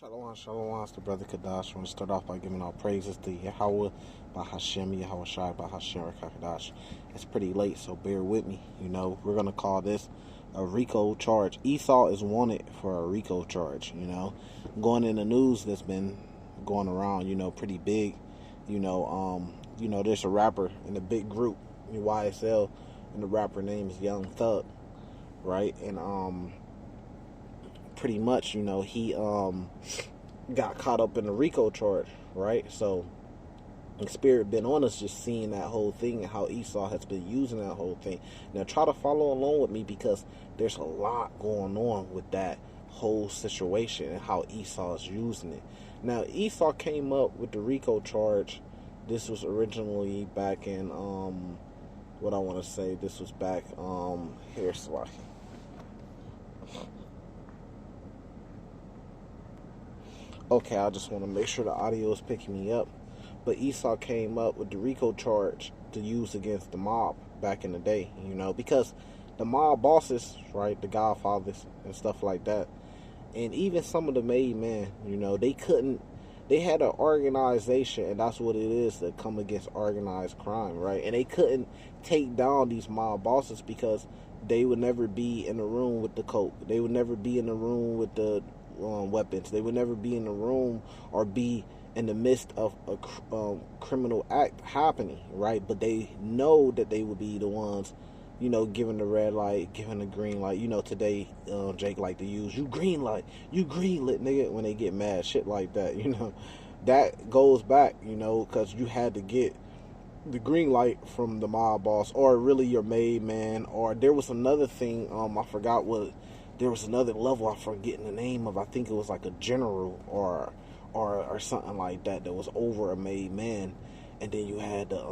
Shalom, shalom, it's the brother Kadash. I want to start off by giving all praises to Yahweh by Hashem, Yahweh Shai by Hashem Kadash. It's pretty late, so bear with me. We're going to call this a RICO charge. Esau is wanted for a RICO charge, Going in the news that's been going around, pretty big. There's a rapper in a big group, YSL, and the rapper name is Young Thug, right? And, pretty much, he got caught up in the RICO charge, right? So, the spirit been on us just seeing that whole thing and how Esau has been using that whole thing. Now, try to follow along with me because there's a lot going on with that whole situation and how Esau is using it. Now, Esau came up with the RICO charge. This was originally back in, what I want to say, this was back, here's why. Okay, I just want to make sure the audio is picking me up. But Esau came up with the RICO charge to use against the mob back in the day, because the mob bosses, right, the godfathers and stuff like that, and even some of the made men, they had an organization, and that's what it is to come against organized crime, right? And they couldn't take down these mob bosses because they would never be in the room with the coke. They would never be in the room with the weapons. They would never be in the room or be in the midst of a criminal act happening, right? But they know that they would be the ones, giving the red light, giving the green light. Today, Jake like to use, you green light, you green lit, nigga, when they get mad, shit like that, That goes back, because you had to get the green light from the mob boss or really your made man. Or there was another thing, I forgot what, there was another level I'm forgetting the name of. I think it was like a general or something like that was over a made man. And then you had the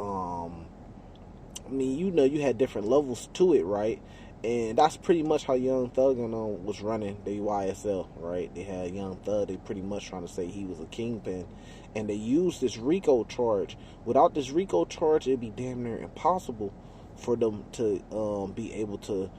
you had different levels to it, right? And that's pretty much how Young Thug was running the YSL, right? They had Young Thug, they pretty much trying to say he was a kingpin. And they used this RICO charge. Without this RICO charge, it'd be damn near impossible for them to be able to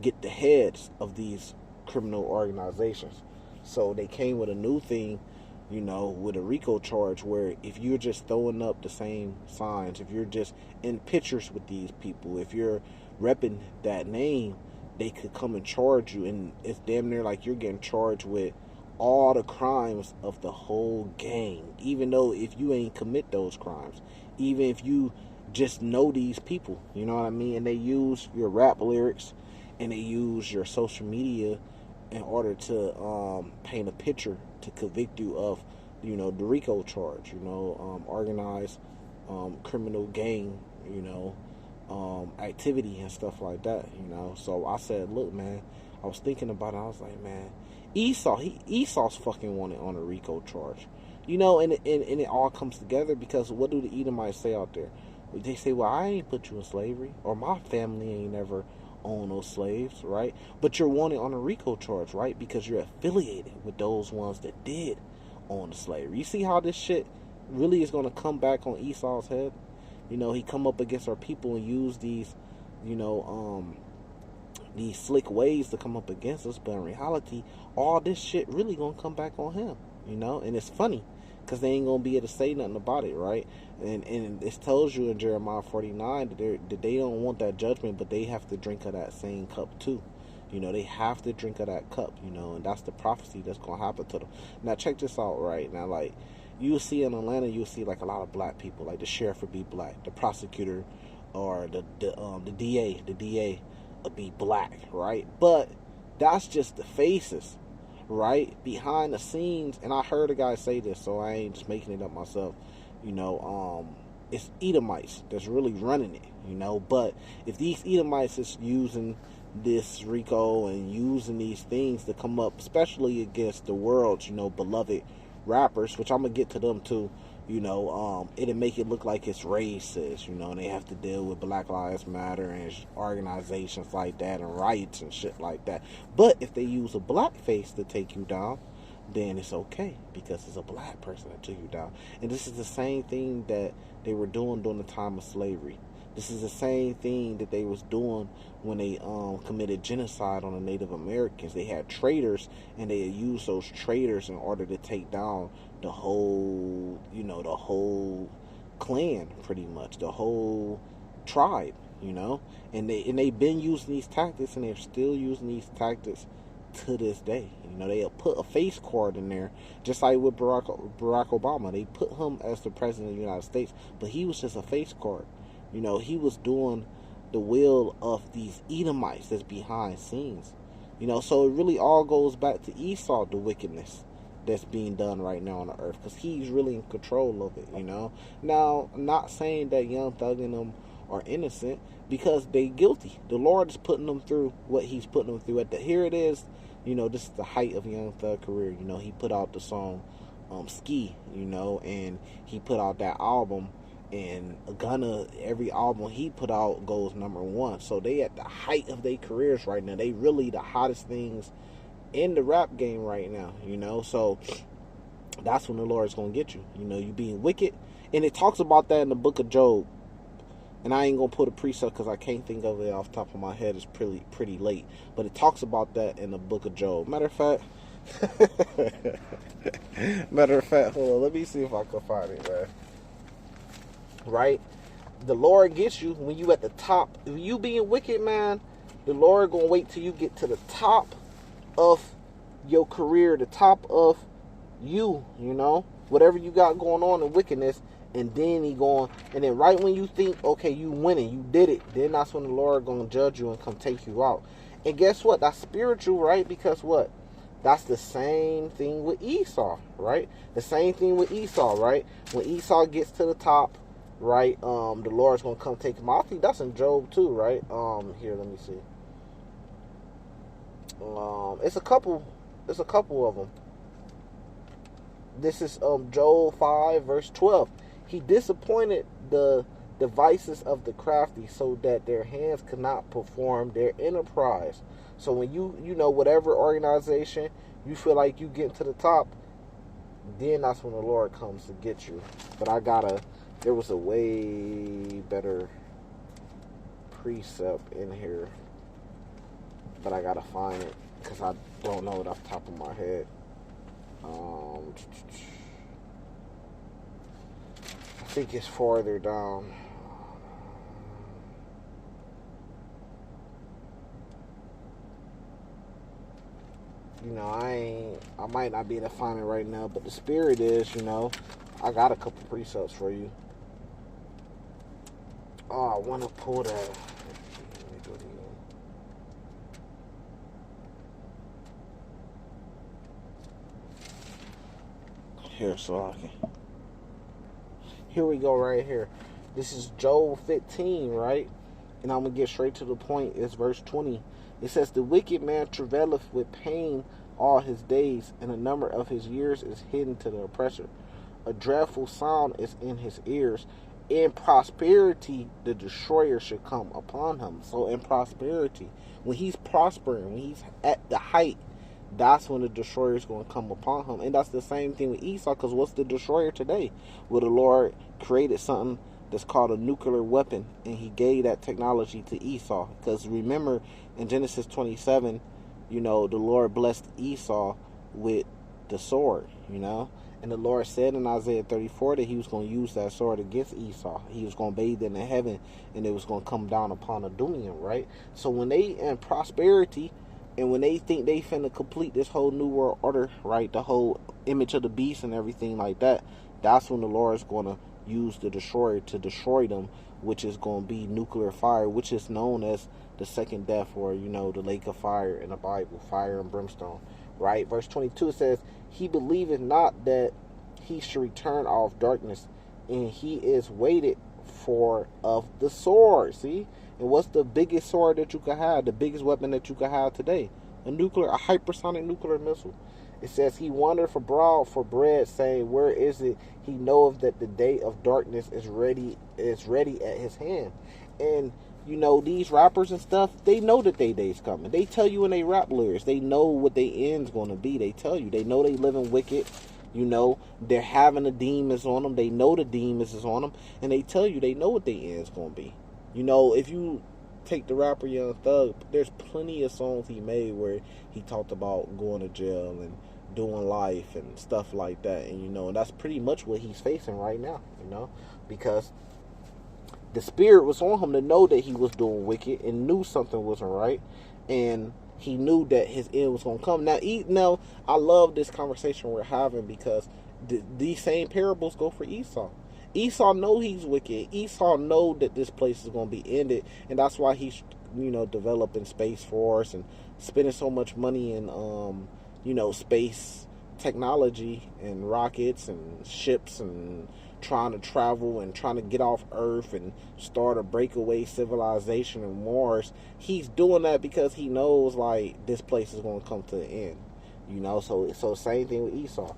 get the heads of these criminal organizations. So they came with a new thing, with a RICO charge where if you're just throwing up the same signs, if you're just in pictures with these people, if you're repping that name, they could come and charge you. And it's damn near like you're getting charged with all the crimes of the whole gang, even though if you ain't commit those crimes, even if you just know these people, you know what I mean? And they use your rap lyrics and they use your social media in order to paint a picture to convict you of, the RICO charge, organized criminal gang, activity and stuff like that, So I said, look, man, I was thinking about it. I was like, man, Esau's fucking wanted on a RICO charge, and it all comes together because what do the Edomites say out there? They say, well, I ain't put you in slavery, or my family ain't never own those slaves, right? But you're wanted on a RICO charge, right? Because you're affiliated with those ones that did own the slavery. You see how this shit really is going to come back on Esau's head? He come up against our people and use these slick ways to come up against us, but in reality, all this shit really gonna come back on him, and it's funny because they ain't gonna be able to say nothing about it, right? And it tells you in Jeremiah 49 that they don't want that judgment, but they have to drink of that same cup too. They have to drink of that cup, and that's the prophecy that's gonna happen to them. Now check this out, right? Now, like, you'll see in Atlanta, you'll see like a lot of black people, like the sheriff would be black, the prosecutor or the DA would be black, right? But that's just the faces, right? Behind the scenes, and I heard a guy say this, so I ain't just making it up myself. It's Edomites that's really running it, But if these Edomites is using this RICO and using these things to come up, especially against the world's, beloved rappers, which I'm gonna get to them too, it'll make it look like it's racist, and they have to deal with Black Lives Matter and organizations like that and riots and shit like that. But if they use a black face to take you down, then it's okay because it's a black person that took you down. And this is the same thing that they were doing during the time of slavery. This is the same thing that they was doing when they committed genocide on the Native Americans. They had traitors, and they used those traitors in order to take down the whole, the whole clan, pretty much, the whole tribe, and they've been using these tactics, and they're still using these tactics to this day. They'll put a face card in there, just like with Barack Obama. They put him as the president of the United States, but he was just a face card. He was doing the will of these Edomites that's behind scenes. So it really all goes back to Esau, the wickedness that's being done right now on the earth, because he's really in control of it. Now, I'm not saying that Young Thug and them are innocent, because they guilty. The Lord is putting them through what he's putting them through. Here it is. This is the height of Young Thug career. He put out the song Ski, and he put out that album, and Gunna, every album he put out goes #1. So they at the height of their careers right now. They really the hottest things in the rap game right now, So that's when the Lord's going to get you. You being wicked. And it talks about that in the book of Job. And I ain't going to put a precept because I can't think of it off the top of my head. It's pretty late. But it talks about that in the book of Job. Matter of fact, hold on. Let me see if I can find it, man. Right? The Lord gets you when you at the top. If you being wicked, man, the Lord going to wait till you get to the top of your career, the top of you, whatever you got going on in wickedness. And then and then right when you think, okay, you winning, you did it, then that's when the Lord gonna judge you and come take you out. And guess what? That's spiritual, right? Because what? That's the same thing with Esau, right? The same thing with Esau, right? When Esau gets to the top, right, the Lord's gonna come take him out. I think that's in Job too, right? Here, let me see. It's a couple of them. This is Job 5 verse 12. He disappointed the devices of the crafty so that their hands could not perform their enterprise. So when you whatever organization you feel like you get to the top, then that's when the Lord comes to get you. But there was a way better precept in here, but I gotta find it because I don't know it off the top of my head. I think it's farther down. I might not be able to find it right now, but the spirit is, I got a couple precepts for you. Oh, I want to pull that. Let me do it again. Here, so I can. Here we go right here. This is Job 15, right? And I'm going to get straight to the point. It's verse 20. It says, the wicked man travaileth with pain all his days, and the number of his years is hidden to the oppressor. A dreadful sound is in his ears. In prosperity, the destroyer should come upon him. So in prosperity, when he's prospering, when he's at the height, that's when the destroyer is going to come upon him. And that's the same thing with Esau, because what's the destroyer today? Well, the Lord created something that's called a nuclear weapon, and he gave that technology to Esau. Because remember, in Genesis 27, the Lord blessed Esau with the sword, And the Lord said in Isaiah 34 that he was going to use that sword against Esau. He was going to bathe in the heaven, and it was going to come down upon Edomium, right? So when they in prosperity, and when they think they finna complete this whole new world order, right, the whole image of the beast and everything like that, that's when the Lord is going to use the destroyer to destroy them, which is going to be nuclear fire, which is known as the second death, or, the lake of fire in the Bible, fire and brimstone, right? Verse 22, it says, he believeth not that he should return off darkness, and he is waited for of the sword, see? And what's the biggest sword that you could have? The biggest weapon that you could have today? A hypersonic nuclear missile. It says, he wandereth abroad for bread, saying, where is it? He knoweth that the day of darkness is ready at his hand. And, these rappers and stuff, they know that their day's coming. They tell you in their rap lyrics. They know what their end's going to be. They tell you. They know they living wicked. They're having the demons on them. They know the demons is on them. And they tell you they know what their end's going to be. You know, if you take the rapper Young Thug, there's plenty of songs he made where he talked about going to jail and doing life and stuff like that. And, you know, that's pretty much what he's facing right now, you know, because the spirit was on him to know that he was doing wicked and knew something wasn't right. And he knew that his end was going to come. Now, I love this conversation we're having because these same parables go for Esau. Esau know he's wicked. Esau know that this place is going to be ended, and that's why he's, you know, developing Space Force and spending so much money in, you know, space technology and rockets and ships and trying to travel and trying to get off Earth and start a breakaway civilization in Mars. He's doing that because he knows, like, this place is going to come to an end, you know. So same thing with Esau.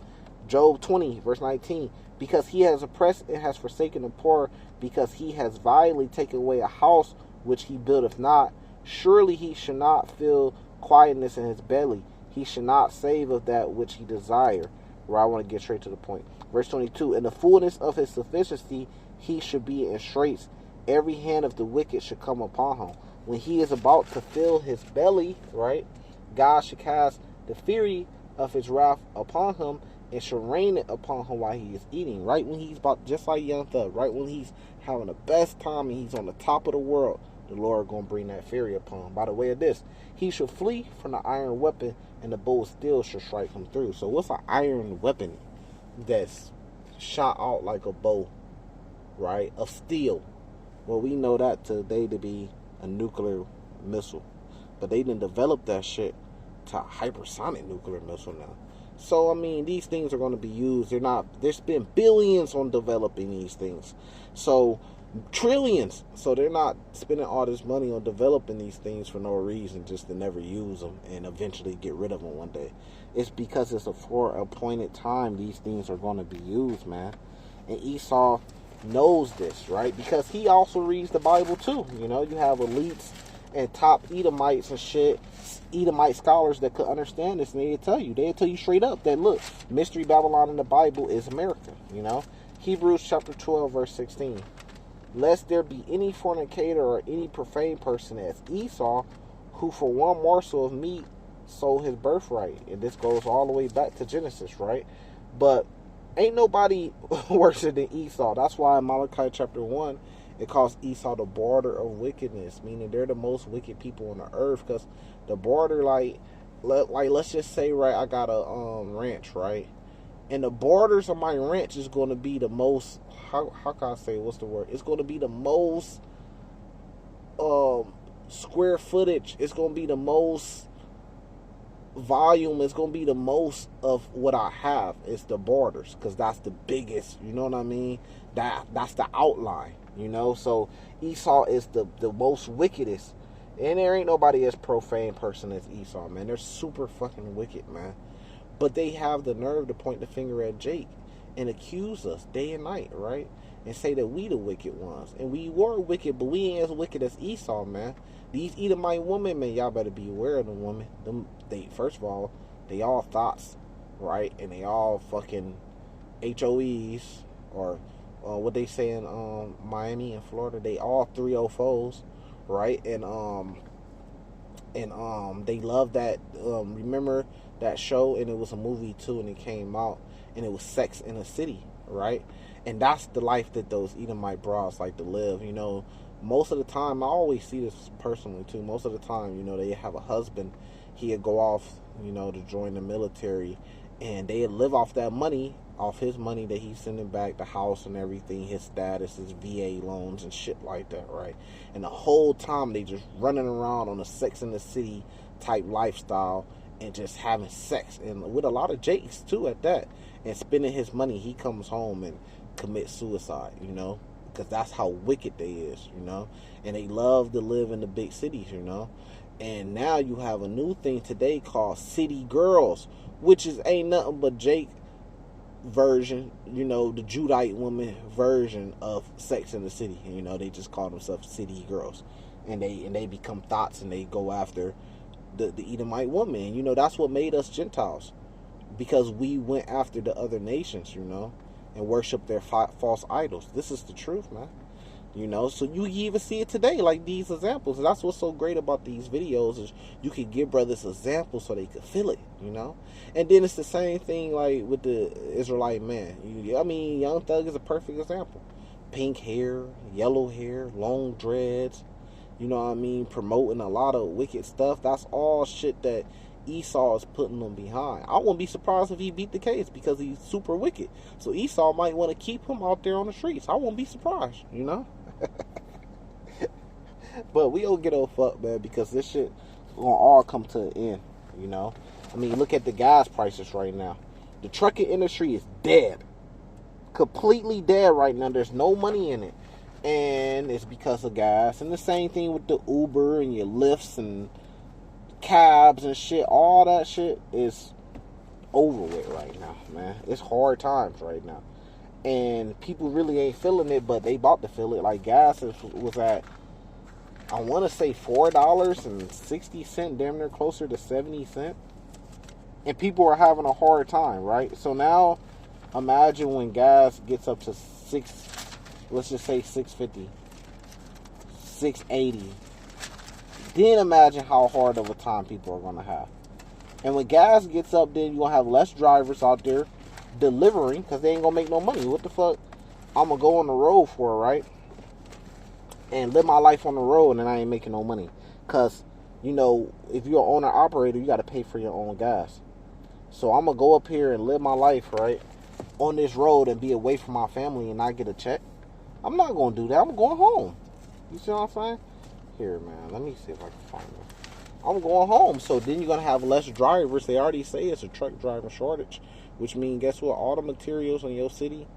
Job 20 verse 19, because he has oppressed and has forsaken the poor, because he has vilely taken away a house which he buildeth not, surely he shall not feel quietness in his belly, he shall not save of that which he desire. Where I want to get straight to the point. Verse 22, in the fullness of his sufficiency he should be in straits, every hand of the wicked should come upon him. When he is about to fill his belly, right, God should cast the fury of his wrath upon him and shall rain it upon him while he is eating. Right when he's about, just like Young Thug, right when he's having the best time and he's on the top of the world, the Lord going to bring that fury upon him. By the way of this, he shall flee from the iron weapon, and the bow of steel shall strike him through. So what's an iron weapon that's shot out like a bow, right, of steel? Well, we know that today to be a nuclear missile, but they didn't develop that shit to a hypersonic nuclear missile now. So, I mean, these things are going to be used. There's been billions on developing these things. So, trillions. So, they're not spending all this money on developing these things for no reason, just to never use them and eventually get rid of them one day. It's because it's a for appointed time these things are going to be used, man. And Esau knows this, right? Because he also reads the Bible too. You know, you have elites and top Edomites and shit, Edomite scholars that could understand this, and they'll tell you straight up that, look, Mystery Babylon in the Bible is America, you know. Hebrews chapter 12 verse 16, lest there be any fornicator or any profane person as Esau, who for one morsel of meat sold his birthright. And this goes all the way back to Genesis, right? But ain't nobody worse than Esau. That's why in Malachi chapter 1 it calls Esau the border of wickedness, meaning they're the most wicked people on the earth. Because the border, like let's just say, right, I got a ranch, right, and the borders of my ranch is going to be the most, how can I say, what's the word? It's going to be the most square footage. It's going to be the most volume. It's going to be the most of what I have. It's the borders, because that's the biggest. You know what I mean? That's the outline. You know, so Esau is the most wickedest. And there ain't nobody as profane person as Esau, man. They're super fucking wicked, man. But they have the nerve to point the finger at Jake and accuse us day and night, right? And say that we the wicked ones. And we were wicked, but we ain't as wicked as Esau, man. These Edomite women, man, y'all better be aware of the women. They, first of all, they all thoughts, right? And they all fucking HOEs, or what they say in Miami and Florida, they all 304s, right? And they love that. Remember that show? And it was a movie too, and it came out, and it was Sex in the City, right? And that's the life that those Edomite broads like to live. You know, most of the time, I always see this personally too. Most of the time, you know, they have a husband. He'd go off, you know, to join the military, and they'd live off that money, off his money that he's sending back, the house and everything, his status, his VA loans and shit like that, right? And the whole time they just running around on a Sex in the City type lifestyle and just having sex, and with a lot of Jakes too at that, and spending his money. He comes home and commits suicide, you know, because that's how wicked they is, you know. And they love to live in the big cities, you know. And now you have a new thing today called city girls, which is ain't nothing but Jake version, you know, the Judite woman version of Sex in the City. And, you know, they just call themselves city girls, and they become thoughts, and they go after the Edomite woman. And, you know, that's what made us Gentiles, because we went after the other nations, you know, and worship their false idols. This is the truth, man. So you even see it today, like these examples. And that's what's so great about these videos is you can give brothers examples so they can feel it. And then it's the same thing like with the Israelite man. Young Thug is a perfect example. Pink hair, yellow hair, long dreads, promoting a lot of wicked stuff. That's all shit that Esau is putting them behind. I wouldn't be surprised if he beat the case because he's super wicked. So Esau might want to keep him out there on the streets. I wouldn't be surprised. But we don't get no fuck, man, because this shit gonna all come to an end. Look at the gas prices right now. The trucking industry is dead. Completely dead right now. There's no money in it. And it's because of gas. And the same thing with the Uber and your Lyfts and cabs and shit. All that shit is over with right now, man. It's hard times right now. And people really ain't feeling it, but they about to feel it. Like gas was at, I want to say $4.60, damn near closer to 70 cents. And people are having a hard time, right? So now, imagine when gas gets up to let's just say $6.50, $6.80. Then imagine how hard of a time people are going to have. And when gas gets up, then you're going to have less drivers out there delivering because they ain't going to make no money. What the fuck? I'm going to go on the road for, right? And live my life on the road and I ain't making no money. Because, if you're an owner-operator, you got to pay for your own gas. So I'm going to go up here and live my life, right, on this road and be away from my family and not get a check. I'm not going to do that. I'm going home. You see what I'm saying? Here, man, let me see if I can find it. I'm going home. So then you're going to have less drivers. They already say it's a truck driver shortage, which means, guess what? All the materials in your city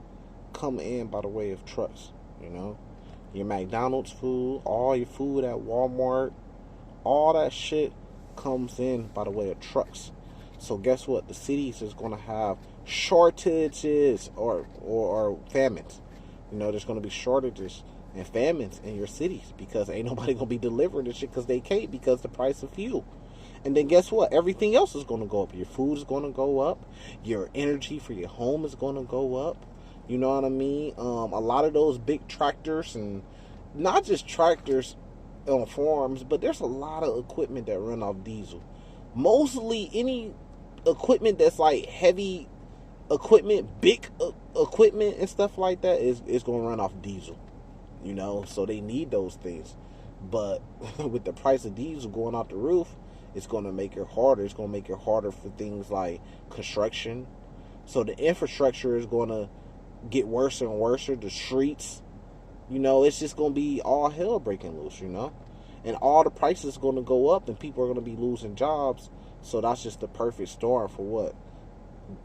come in by the way of trucks, Your McDonald's food, all your food at Walmart, all that shit comes in by the way of trucks. So guess what? The cities is going to have shortages or famines. There's going to be shortages and famines in your cities because ain't nobody going to be delivering this shit because they can't because the price of fuel. And then guess what? Everything else is going to go up. Your food is going to go up. Your energy for your home is going to go up. You know what I mean? A lot of those big tractors, and not just tractors on farms, but there's a lot of equipment that run off diesel. Mostly any equipment that's like heavy equipment, big equipment and stuff like that is going to run off diesel. So they need those things. But with the price of diesel going out the roof, it's going to make it harder. It's going to make it harder for things like construction. So the infrastructure is going to get worse and worse. The streets, it's just going to be all hell breaking loose, And all the prices are going to go up and people are going to be losing jobs. So that's just the perfect storm for what?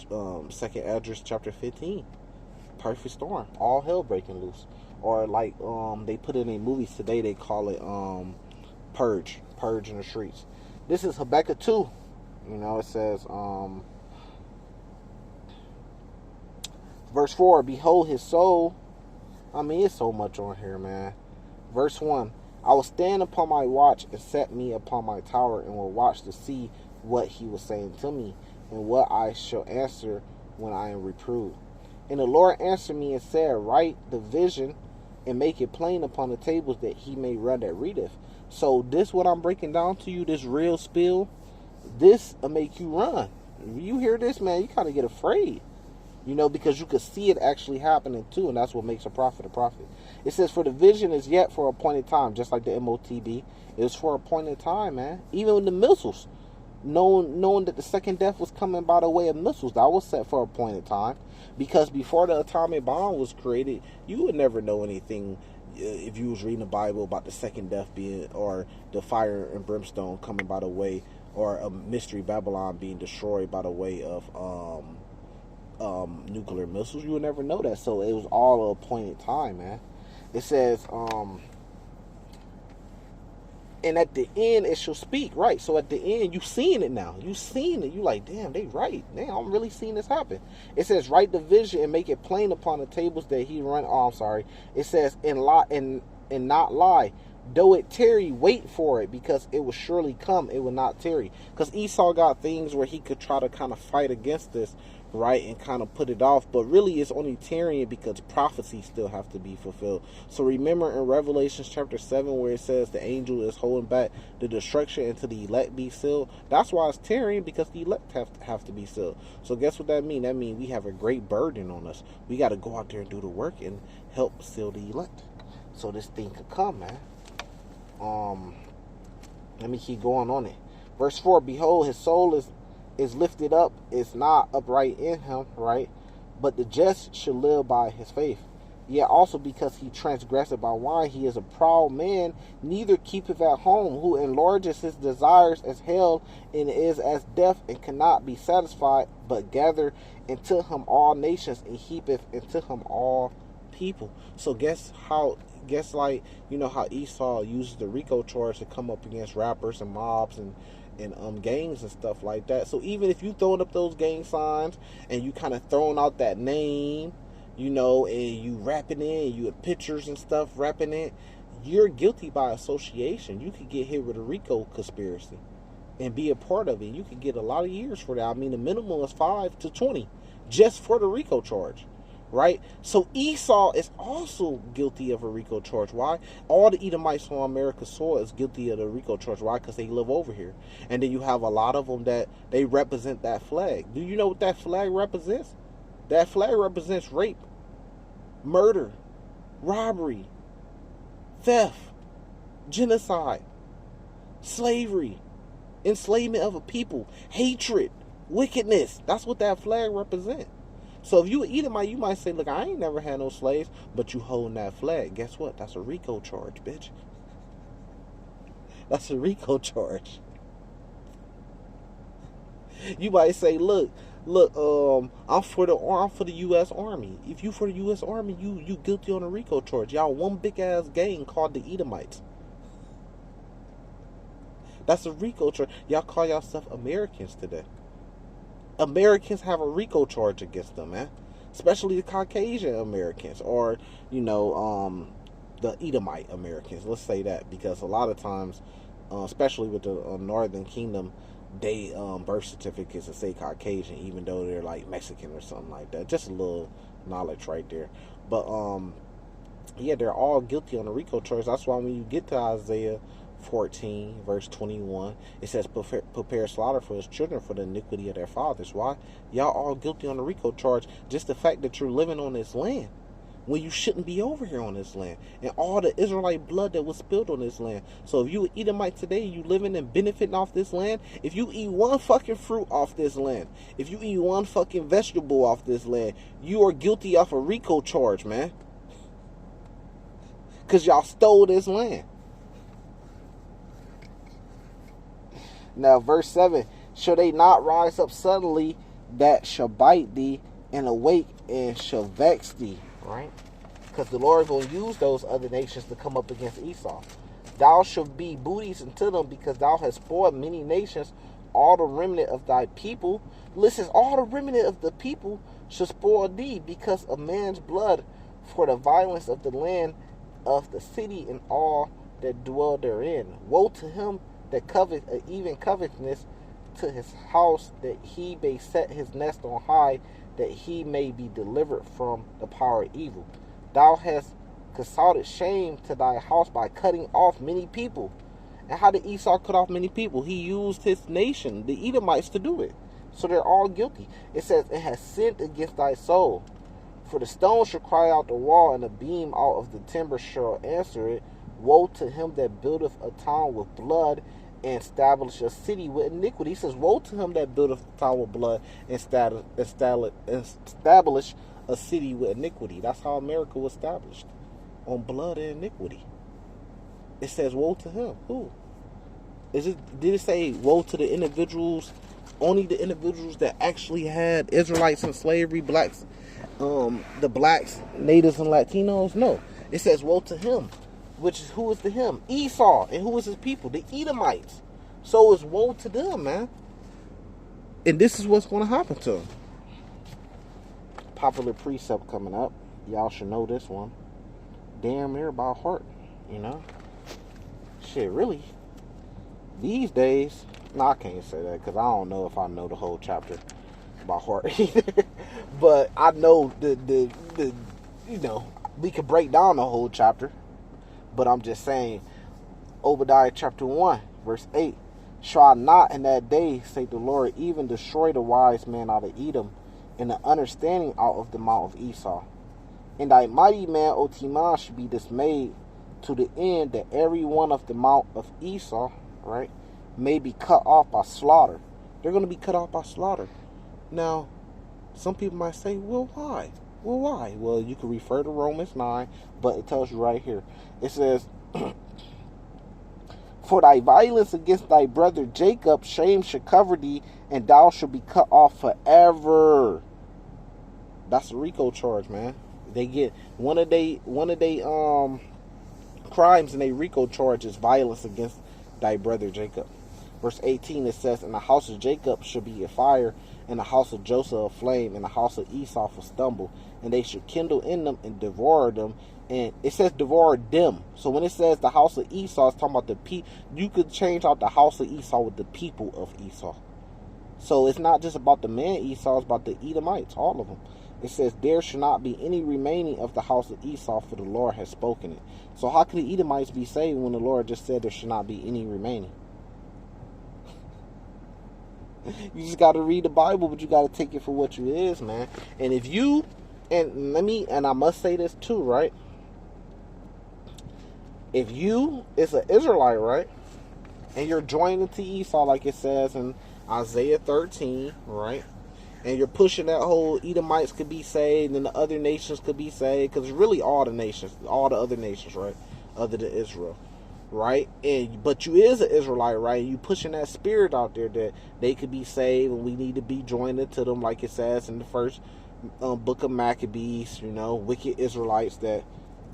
2nd Esdras chapter 15. Perfect storm. All hell breaking loose. Or like they put it in movies today, they call it Purge in the streets. This is Habakkuk 2. It says verse 4, behold his soul. It's so much on here, man. Verse 1, I will stand upon my watch and set me upon my tower and will watch to see what he was saying to me and what I shall answer when I am reproved. And the Lord answered me and said, write the vision and make it plain upon the tables that he may run that readeth. So this what I'm breaking down to you, this real spill, this will make you run. If you hear this, man, you kind of get afraid. Because you could see it actually happening too, and that's what makes a prophet a prophet. It says, for the vision is yet for a appointed time, just like the MOTB. It's for a appointed time, man. Even with the missiles, knowing that the second death was coming by the way of missiles, that was set for a appointed time. Because before the atomic bomb was created, you would never know anything if you was reading the Bible about the second death being, or the fire and brimstone coming by the way, or a mystery Babylon being destroyed by the way of nuclear missiles. You would never know that. So it was all a appointed time, man. It says and at the end it shall speak, right? So at the end, you seeing it now. You seeing it. You like, damn, they right. Damn, I'm really seeing this happen. It says, write the vision and make it plain upon the tables that he run. Oh, I'm sorry. It says, and not lie. Though it tarry, wait for it, because it will surely come. It will not tarry. Because Esau got things where he could try to kind of fight against this right, and kind of put it off, but really it's only tarrying because prophecies still have to be fulfilled. So remember in Revelation chapter 7 where it says the angel is holding back the destruction until the elect be sealed? That's why it's tarrying, because the elect have to be sealed. So guess what that means? That means we have a great burden on us. We got to go out there and do the work and help seal the elect so this thing could come, man. Let me keep going on it. Verse 4, behold, his soul is lifted up, is not upright in him, right? But the just shall live by his faith. Yet also because he transgressed by wine, he is a proud man, neither keepeth at home, who enlarges his desires as hell, and is as deaf, and cannot be satisfied, but gather into him all nations, and heapeth into him all people. So guess like, you know how Esau uses the RICO charge to come up against rappers and mobs and gangs and stuff like that. So even if you throwing up those gang signs and you kind of throwing out that name, you know, and you rapping it, you have pictures and stuff rapping it, you're guilty by association. You could get hit with a RICO conspiracy and be a part of it. You could get a lot of years for that. I mean, the minimum is 5 to 20 just for the RICO charge. Right? So Esau is also guilty of a RICO charge. Why? All the Edomites on America's soil is guilty of the RICO charge. Why? Because they live over here. And then you have a lot of them that they represent that flag. Do you know what that flag represents? That flag represents rape, murder, robbery, theft, genocide, slavery, enslavement of a people, hatred, wickedness. That's what that flag represents. So if you an Edomite, you might say, look, I ain't never had no slaves, but you holding that flag. Guess what? That's a RICO charge, bitch. That's a RICO charge. You might say, look, I'm for the U.S. Army. If you for the U.S. Army, you guilty on a RICO charge. Y'all one big ass gang called the Edomites. That's a RICO charge. Y'all call yourself Americans today. Americans have a RICO charge against them, man. Especially the Caucasian Americans, or, you know, the Edomite Americans. Let's say that, because a lot of times, especially with the Northern Kingdom, they birth certificates that say Caucasian, even though they're like Mexican or something like that. Just a little knowledge right there. But yeah, they're all guilty on the RICO charge. That's why when you get to Isaiah 14 verse 21, it says prepare slaughter for his children for the iniquity of their fathers. Why? Y'all all guilty on the RICO charge. Just the fact that you're living on this land when you shouldn't be over here on this land, and all the Israelite blood that was spilled on this land. So if you an Edomite today, you living and benefiting off this land, if you eat one fucking fruit off this land, if you eat one fucking vegetable off this land, you are guilty of a RICO charge, man, because y'all stole this land. Now, verse 7, shall they not rise up suddenly that shall bite thee, and awake and shall vex thee? Right? Because the Lord is going to use those other nations to come up against Esau. Thou shalt be booties unto them, because thou hast spoiled many nations, all the remnant of thy people. Listen, all the remnant of the people shall spoil thee, because of man's blood, for the violence of the land of the city and all that dwell therein. Woe to him that covet, even covetousness to his house, that he may set his nest on high, that he may be delivered from the power of evil. Thou hast consulted shame to thy house by cutting off many people. And how did Esau cut off many people? He used his nation, the Edomites, to do it. So they're all guilty. It says, it has sinned against thy soul. For the stone shall cry out the wall, and the beam out of the timber shall answer it. Woe to him that buildeth a town with blood, and establish a city with iniquity. He says, woe to him that buildeth a town with blood, and establish a city with iniquity. That's how America was established, on blood and iniquity. It says, woe to him. Who? Did it say woe to the individuals, only the individuals that actually had Israelites in slavery, blacks, the blacks, natives, and Latinos? No. It says, woe to him. Which is, who is the him? Esau. And who is his people? The Edomites. So it's woe to them, man. And this is what's going to happen to them. Popular precept coming up. Y'all should know this one. Damn near by heart. You know? Shit, really. These days. No, I can't say that, because I don't know if I know the whole chapter. by heart either. But I know the you know, we could break down the whole chapter. But I'm just saying, Obadiah chapter 1, verse 8. Shall I not in that day, say the Lord, even destroy the wise man out of Edom, and the understanding out of the mount of Esau? And thy mighty man, O Teman, should be dismayed, to the end that every one of the mount of Esau, right, may be cut off by slaughter. They're going to be cut off by slaughter. Now, some people might say, well, why? Well, why? Well, you can refer to Romans 9, but it tells you right here. It says, for thy violence against thy brother Jacob, shame should cover thee, and thou shalt be cut off forever. That's a RICO charge, man. They get one of they crimes in a RICO charge is violence against thy brother Jacob. Verse 18, it says, and the house of Jacob shall be a fire, and the house of Joseph a flame, and the house of Esau a stumble, and they should kindle in them and devour them. And it says devour them. So when it says the house of Esau, it's talking about the people. You could change out the house of Esau with the people of Esau. So it's not just about the man Esau, it's about the Edomites, all of them. It says, there should not be any remaining of the house of Esau, for the Lord has spoken it. So how can the Edomites be saved when the Lord just said there should not be any remaining? You just got to read the Bible, but you got to take it for what it is, man. And if you, and I must say this too, right? If you is an Israelite, right, and you're joining to Esau, like it says in Isaiah 13, right, and you're pushing that whole Edomites could be saved and the other nations could be saved, because it's really all the nations, all the other nations, right, other than Israel, right? But you is an Israelite, right? You pushing that spirit out there that they could be saved and we need to be joined to them, like it says in the first book of Maccabees, you know, wicked Israelites that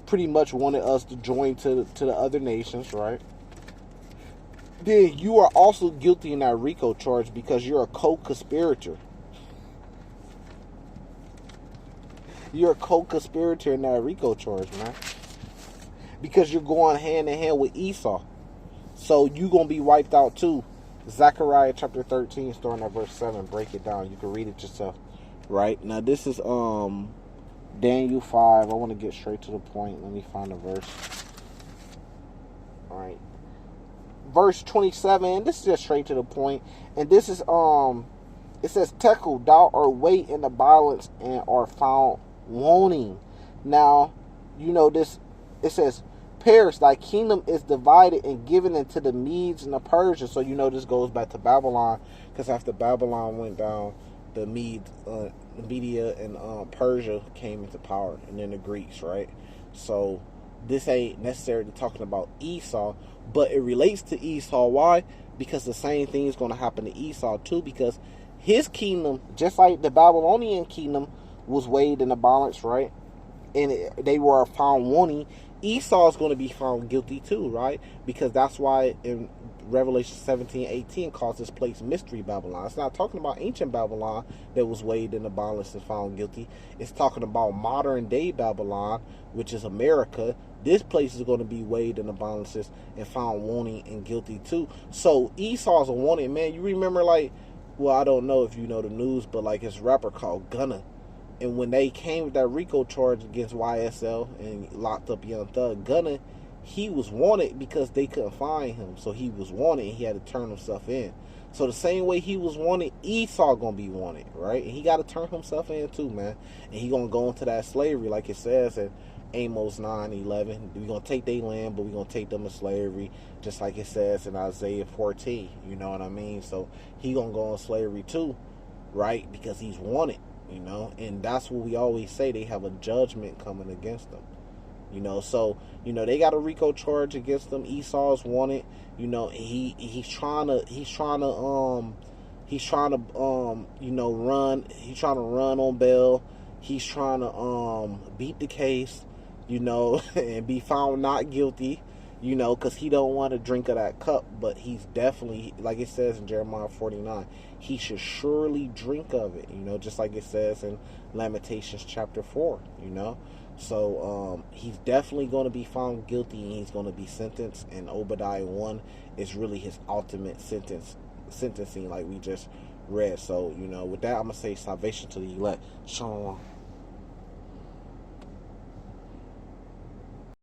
pretty much wanted us to join to the other nations, right? Then you are also guilty in that RICO charge because you're a co-conspirator. You're a co-conspirator in that RICO charge, man. Because you're going hand in hand with Esau. So you're going to be wiped out too. Zechariah chapter 13, starting at verse 7. Break it down. You can read it yourself. Right? Now this is Daniel 5. I want to get straight to the point. Let me find a verse. Alright. Verse 27. This is just straight to the point. And this is it says, Tekel, thou art weighed in the balance and are found wanting. Now, you know this, it says, Perish, thy kingdom is divided and given into the Medes and the Persians. So you know this goes back to Babylon, because after Babylon went down, the Media and Persia came into power, and then the Greeks, right? So this ain't necessarily talking about Esau, but it relates to Esau. Why? Because the same thing is going to happen to Esau too, because his kingdom, just like the Babylonian kingdom, was weighed in the balance, right? And they were found wanting. Esau is going to be found guilty too, right? Because that's why in Revelation 17:18 calls this place Mystery Babylon. It's not talking about ancient Babylon that was weighed in the balance and found guilty. It's talking about modern day Babylon, which is America. This place is going to be weighed in the balances and found wanting and guilty too. So Esau's a wanted man. You remember, like, well, I don't know if you know the news, but like his rapper called Gunna. And when they came with that RICO charge against YSL and locked up Young Thug, Gunna, he was wanted because they couldn't find him. So he was wanted and he had to turn himself in. So the same way he was wanted, Esau gonna be wanted, right? And he got to turn himself in too, man. And he gonna go into that slavery, like it says in Amos 9:11. We're gonna take their land, but we're gonna take them in slavery, just like it says in Isaiah 14. You know what I mean? So he gonna go in slavery too, right? Because he's wanted. You know, and that's what we always say. They have a judgment coming against them. You know, so you know they got a RICO charge against them. Esau's wanted. You know, he's trying to you know, run. He's trying to run on bail. He's trying to beat the case. You know, and be found not guilty. You know, because he don't want to drink of that cup, but he's definitely, like it says in Jeremiah 49, he should surely drink of it, you know, just like it says in Lamentations chapter 4, you know. So he's definitely going to be found guilty and he's going to be sentenced, and Obadiah 1 is really his ultimate sentencing, like we just read. So, with that, I'm going to say salvation to the elect. Shalom.